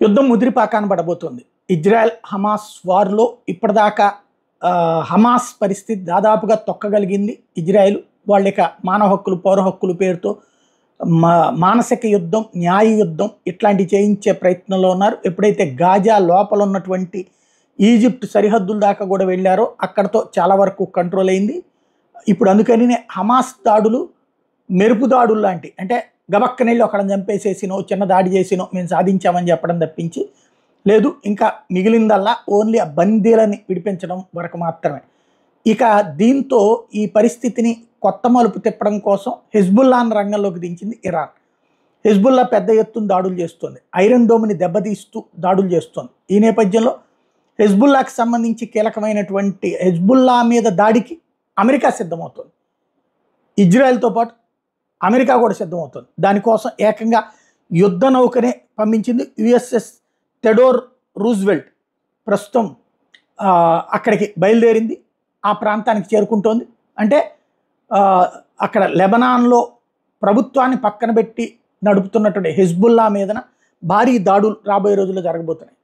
యుద్ధం ముదిరిపాకాన పడబోతోంది. Israel Hamas వార్లో ఇప్పటిదాకా Hamas పరిస్థితి దాదాపుగా తొక్కగలిగింది ఇజ్రాయెల్. వాళ్ళిక మానవ హక్కులు, పౌర హక్కుల పేరుతో మానసిక యుద్ధం, న్యాయ యుద్ధం ఇట్లాంటివి చేయించే ప్రయత్నంలో ఉన్నారు. ఎప్పుడైతే గాజా లోపల ఉన్నటువంటి ఈజిప్ట్ సరిహద్దుల దాకా కూడా వెళ్ళారో అక్కడతో చాలా వరకు కంట్రోల్ అయింది. ఇప్పుడు అందుకని హమాస్ దాడులు మెరుపు దాడులు లాంటి, అంటే గబక్కనెళ్ళి ఒకళ్ళని చంపేసేసినో చిన్న దాడి చేసినో మేము సాధించామని చెప్పడం తప్పించి లేదు. ఇంకా మిగిలిందల్లా ఓన్లీ ఆ బందీలని విడిపించడం వరకు మాత్రమే. ఇక దీంతో ఈ పరిస్థితిని కొత్త మలుపు తిప్పడం కోసం హెజ్బుల్లాను రంగంలోకి దించింది ఇరాన్. హెజ్బుల్లా పెద్ద ఎత్తున దాడులు చేస్తుంది, ఐరన్ డోమ్ని దెబ్బతీస్తూ దాడులు చేస్తుంది. ఈ నేపథ్యంలో హెజ్బుల్లాకి సంబంధించి కీలకమైనటువంటి హెజ్బుల్లా మీద దాడికి అమెరికా సిద్ధమవుతుంది. ఇజ్రాయెల్తో పాటు అమెరికా కూడా సిద్ధమవుతుంది. దానికోసం ఏకంగా యుద్ధ నౌకనే పంపించింది. యుఎస్ఎస్ థెడోర్ రూజ్వెల్ట్ ప్రస్తుతం అక్కడికి బయలుదేరింది, ఆ ప్రాంతానికి చేరుకుంటోంది. అంటే అక్కడ లెబనాన్లో ప్రభుత్వాన్ని పక్కన పెట్టి నడుపుతున్నటువంటి హెజ్బుల్లా మీదన భారీ దాడులు రాబోయే రోజుల్లో జరగబోతున్నాయి.